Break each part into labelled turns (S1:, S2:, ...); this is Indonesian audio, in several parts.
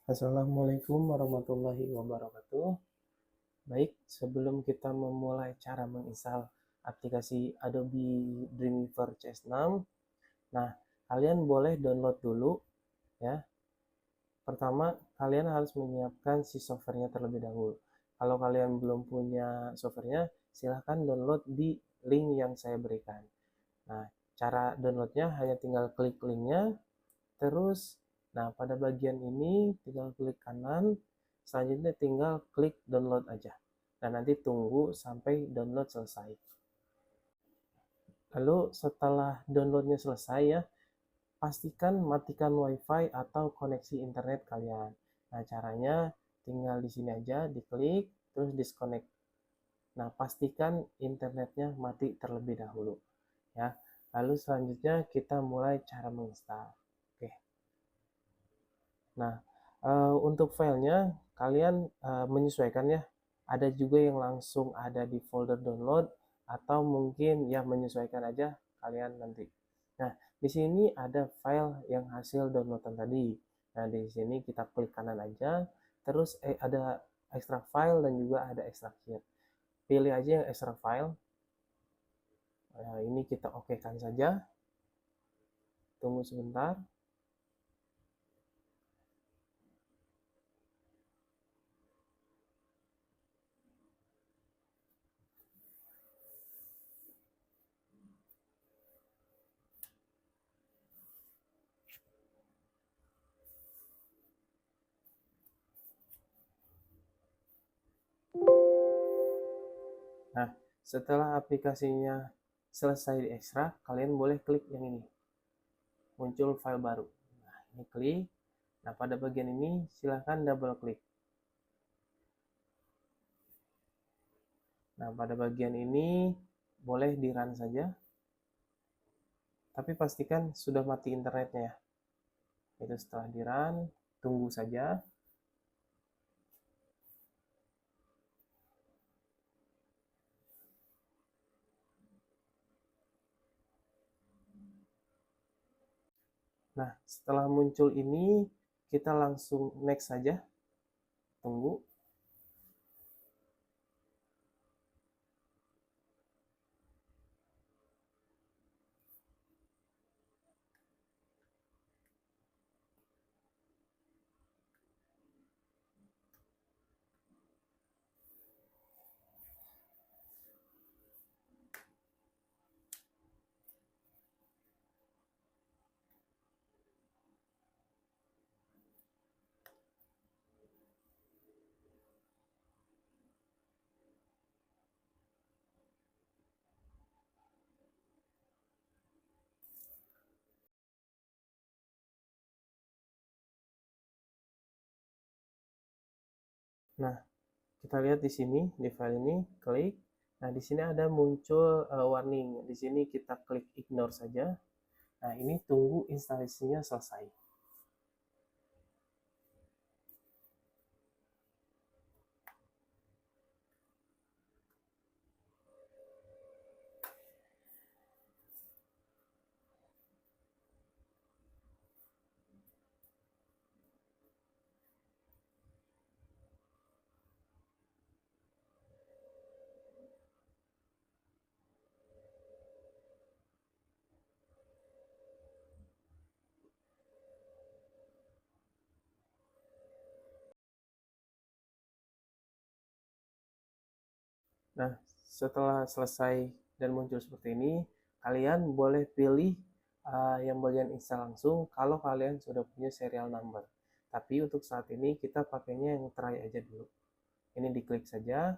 S1: Assalamualaikum warahmatullahi wabarakatuh. Baik, sebelum kita memulai cara menginstal aplikasi Adobe Dreamweaver CS6, nah kalian boleh download dulu ya. Pertama, kalian harus menyiapkan si softwarenya terlebih dahulu. Kalau kalian belum punya softwarenya, silahkan download di link yang saya berikan. Nah, cara downloadnya hanya tinggal klik linknya, terus nah pada bagian ini tinggal klik kanan, selanjutnya tinggal klik download aja. Dan nanti tunggu sampai download selesai. Lalu setelah downloadnya selesai ya, pastikan matikan WiFi atau koneksi internet kalian. Nah, caranya tinggal di sini aja, diklik, terus disconnect. Nah, pastikan internetnya mati terlebih dahulu ya. Lalu selanjutnya kita mulai cara menginstal. Oke. Nah, untuk filenya kalian menyesuaikan ya. Ada juga yang langsung ada di folder download atau mungkin ya menyesuaikan aja kalian nanti. Nah, di sini ada file yang hasil downloadan tadi. Nah, di sini kita klik kanan aja, terus ada extract file dan juga ada extract sheet. Pilih aja yang extract file. Nah, ini kita okekan saja. Tunggu sebentar. Nah, setelah aplikasinya selesai diekstrak, kalian boleh klik yang ini. Muncul file baru. Nah, ini klik. Nah, pada bagian ini silahkan double klik. Nah, pada bagian ini boleh di run saja. Tapi pastikan sudah mati internetnya ya. Itu setelah di run, tunggu saja. Nah, setelah muncul ini, kita langsung next saja. Tunggu. Nah, kita lihat di sini, di file ini, klik. Nah, di sini ada muncul warning. Di sini kita klik ignore saja. Nah, ini tunggu instalasinya selesai. Nah, setelah selesai dan muncul seperti ini, kalian boleh pilih yang bagian install langsung kalau kalian sudah punya serial number. Tapi untuk saat ini kita pakainya yang try aja dulu. Ini diklik saja.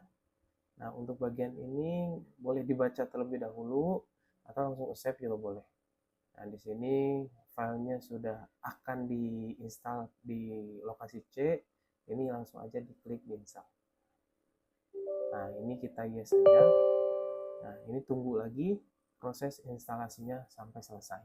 S1: Nah, untuk bagian ini boleh dibaca terlebih dahulu atau langsung save juga boleh. Nah, di sini filenya sudah akan diinstal di lokasi C. Ini langsung aja diklik install. Nah, ini kita yes saja. Nah, ini tunggu lagi proses instalasinya sampai selesai.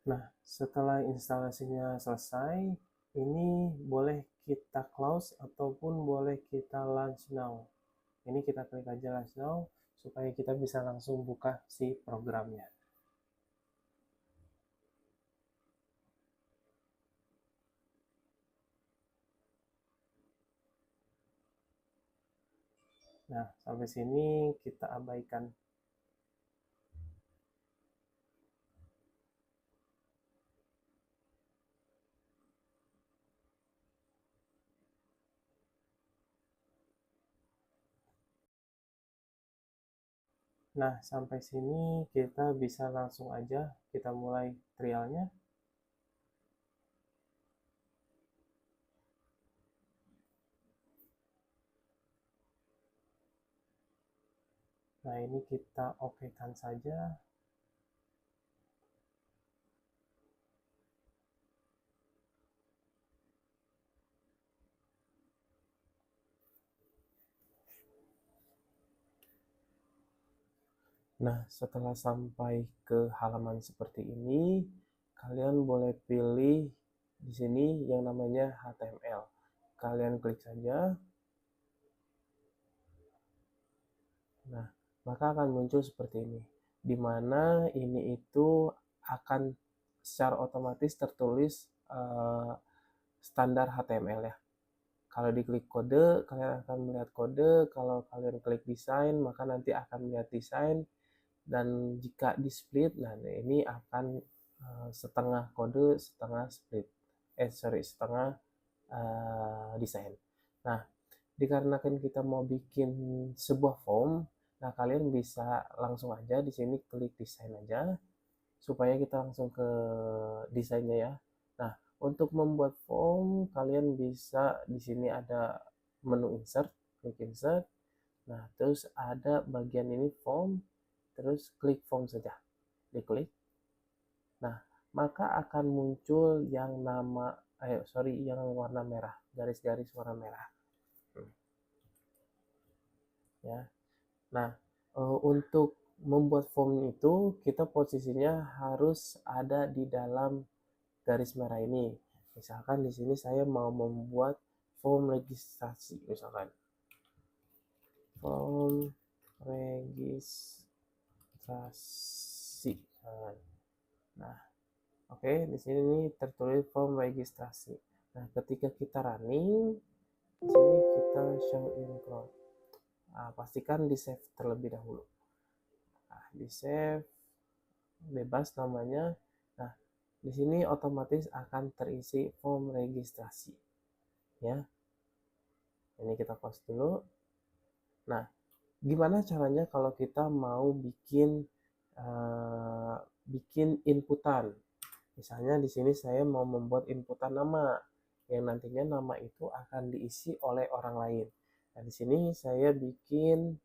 S1: Nah, setelah instalasinya selesai, ini boleh kita close ataupun boleh kita launch now. Ini kita klik aja launch now supaya kita bisa langsung buka si programnya. Nah, sampai sini kita abaikan. Nah, sampai sini kita bisa langsung aja kita mulai trialnya. Nah, ini kita okekan saja. Nah, setelah sampai ke halaman seperti ini, kalian boleh pilih di sini yang namanya HTML. Kalian klik saja. Nah, maka akan muncul seperti ini, di mana ini itu akan secara otomatis tertulis standar HTML ya. Kalau diklik kode, kalian akan melihat kode. Kalau kalian klik desain, maka nanti akan melihat desain. Dan jika di split, nah ini akan setengah kode, setengah split. Setengah desain. Nah, dikarenakan kita mau bikin sebuah form, nah kalian bisa langsung aja di sini klik desain aja supaya kita langsung ke desainnya ya. Nah, untuk membuat form kalian bisa di sini ada menu insert, klik insert. Nah, terus ada bagian ini form, terus klik form saja. Diklik. Nah, maka akan muncul yang yang warna merah, garis-garis warna merah. Ya. Nah, untuk membuat form itu kita posisinya harus ada di dalam garis merah ini. Misalkan di sini saya mau membuat form registrasi, misalkan form registrasi. Nah, oke, di sini tertulis form registrasi. Nah, ketika kita running, di sini kita show in prod. Nah, pastikan di save terlebih dahulu. Nah, di save bebas namanya. Nah, di sini otomatis akan terisi form registrasi. Ya. Ini kita close dulu. Nah, gimana caranya kalau kita mau bikin inputan? Misalnya di sini saya mau membuat inputan nama yang nantinya nama itu akan diisi oleh orang lain. Nah, di sini saya bikin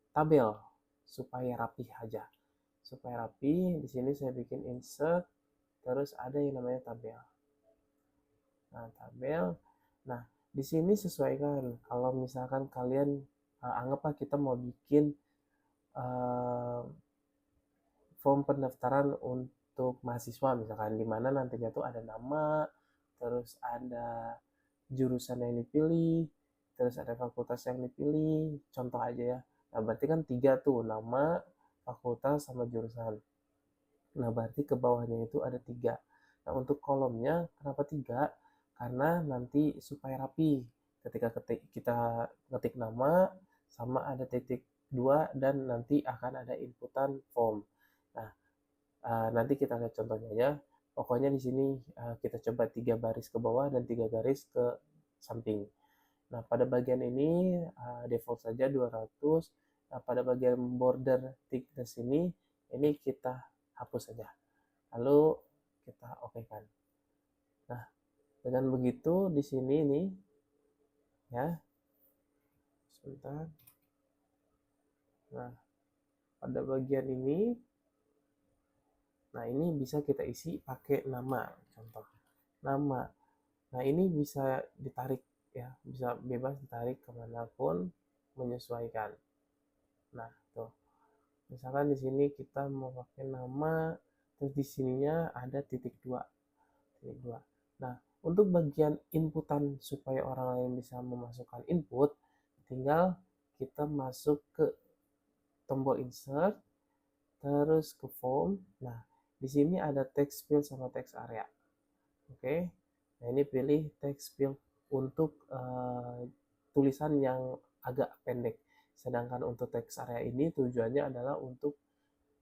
S1: tabel supaya rapi aja. Supaya rapi, di sini saya bikin insert, terus ada yang namanya tabel. Nah, tabel. Nah, di sini sesuaikan. Kalau misalkan kalian anggaplah kita mau bikin form pendaftaran untuk mahasiswa misalkan, di mana nantinya tuh ada nama, terus ada jurusan yang dipilih, terus ada fakultas yang dipilih, contoh aja ya. Nah, berarti kan 3 tuh, nama, fakultas, sama jurusan. Nah, berarti ke bawahnya itu ada 3. Nah, untuk kolomnya kenapa 3? Karena nanti supaya rapi. Ketika kita ngetik nama, sama ada titik 2, dan nanti akan ada inputan form. Nah, nanti kita lihat contohnya ya. Pokoknya di sini kita coba 3 baris ke bawah dan 3 garis ke samping. Nah, pada bagian ini default saja 200. Nah, pada bagian border thickness ini kita hapus saja. Lalu kita okekan. Nah, dengan begitu di sini nih ya. Sebentar. Nah, pada bagian ini, nah ini bisa kita isi pakai nama, contoh nama. Nah, ini bisa ditarik ya, bisa bebas ditarik kemanapun, menyesuaikan. Nah, tuh. Misalkan di sini kita mau pakai nama, terus di sininya ada titik dua. Nah, untuk bagian inputan supaya orang lain bisa memasukkan input, tinggal kita masuk ke tombol insert, terus ke form. Nah, di sini ada text field sama text area. Oke, nah ini pilih text field untuk tulisan yang agak pendek. Sedangkan untuk text area ini tujuannya adalah untuk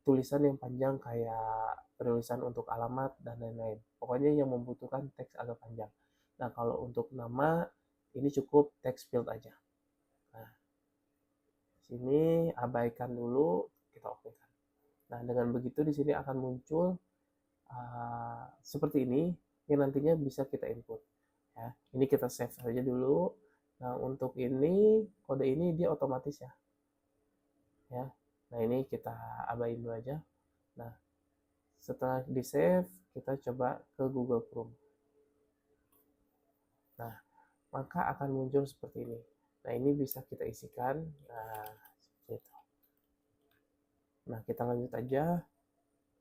S1: tulisan yang panjang kayak penulisan untuk alamat dan lain-lain. Pokoknya yang membutuhkan teks agak panjang. Nah, kalau untuk nama ini cukup text field aja. Nah, sini abaikan dulu, kita okekan. Nah, dengan begitu di sini akan muncul seperti ini yang nantinya bisa kita input. Ya, ini kita save saja dulu. Nah, untuk ini kode ini dia otomatis ya. Ya. Nah, ini kita abain dulu aja. Nah, setelah di save, kita coba ke Google Chrome. Nah, maka akan muncul seperti ini. Nah, ini bisa kita isikan. Nah, seperti itu. Nah, kita lanjut aja.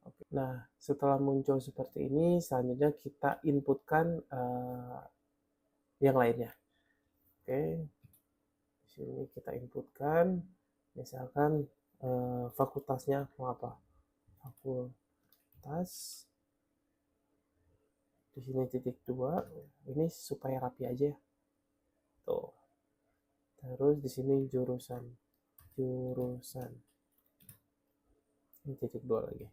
S1: Oke. Nah, setelah muncul seperti ini, selanjutnya kita inputkan yang lainnya. Oke, di sini kita inputkan, misalkan fakultasnya mau apa? Fakultas. Di sini titik 2, ini supaya rapi aja. Tuh. Terus di sini jurusan. Ini titik 2 lagi.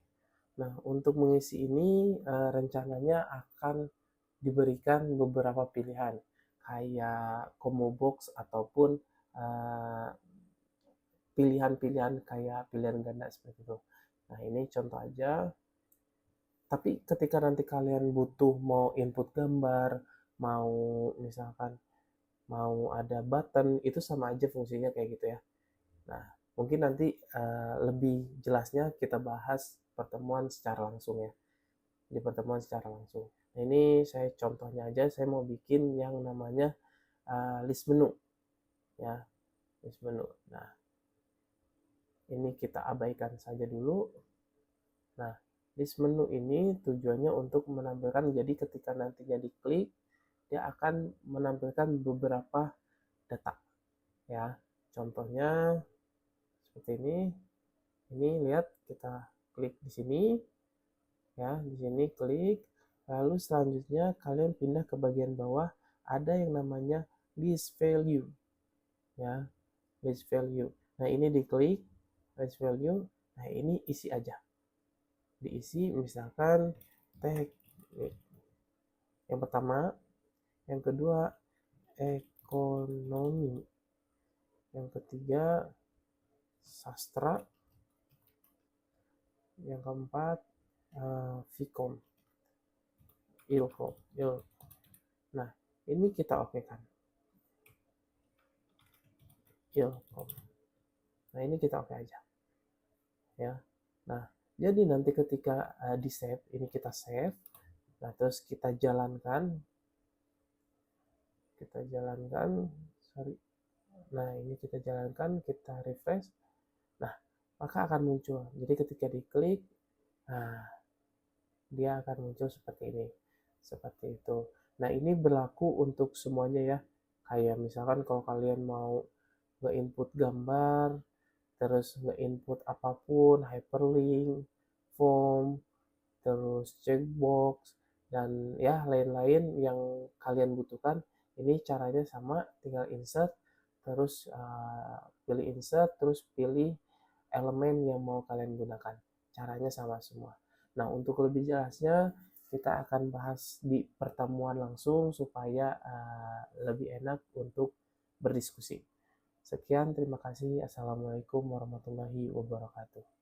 S1: Nah, untuk mengisi ini rencananya akan diberikan beberapa pilihan kayak combo box ataupun pilihan-pilihan kayak pilihan ganda seperti itu. Nah, ini contoh aja. Tapi ketika nanti kalian butuh mau input gambar, mau misalkan mau ada button, itu sama aja fungsinya kayak gitu ya. Nah, mungkin nanti lebih jelasnya kita bahas pertemuan secara langsung ya. Di pertemuan secara langsung. Nah, ini saya contohnya aja, saya mau bikin yang namanya list menu. Ya, list menu. Nah, ini kita abaikan saja dulu. Nah, list menu ini tujuannya untuk menampilkan, jadi ketika nantinya diklik, dia akan menampilkan beberapa data. Ya, contohnya seperti ini. Ini lihat, kita klik di sini. Ya, di sini klik. Lalu selanjutnya kalian pindah ke bagian bawah, ada yang namanya list value. Ya, list value. Nah, ini diklik list value. Nah, ini isi aja. Diisi misalkan teknik. Yang pertama, yang kedua ekonomi, yang ketiga sastra, yang keempat Vkom, Ilkom. Nah, ini kita okekan. Ilkom. Nah, ini kita oke aja. Ya. Nah, jadi nanti ketika di save, ini kita save. Nah, terus kita jalankan. Nah, ini kita jalankan, kita refresh. Nah, maka akan muncul. Jadi ketika diklik, nah, dia akan muncul seperti ini. Seperti itu. Nah, ini berlaku untuk semuanya ya. Kayak misalkan kalau kalian mau nge-input gambar, terus nge-input apapun, hyperlink, form, terus checkbox, dan ya lain-lain yang kalian butuhkan. Ini caranya sama, tinggal insert, terus pilih insert, terus pilih elemen yang mau kalian gunakan. Caranya sama semua. Nah, untuk lebih jelasnya kita akan bahas di pertemuan langsung supaya lebih enak untuk berdiskusi. Sekian, terima kasih. Assalamualaikum warahmatullahi wabarakatuh.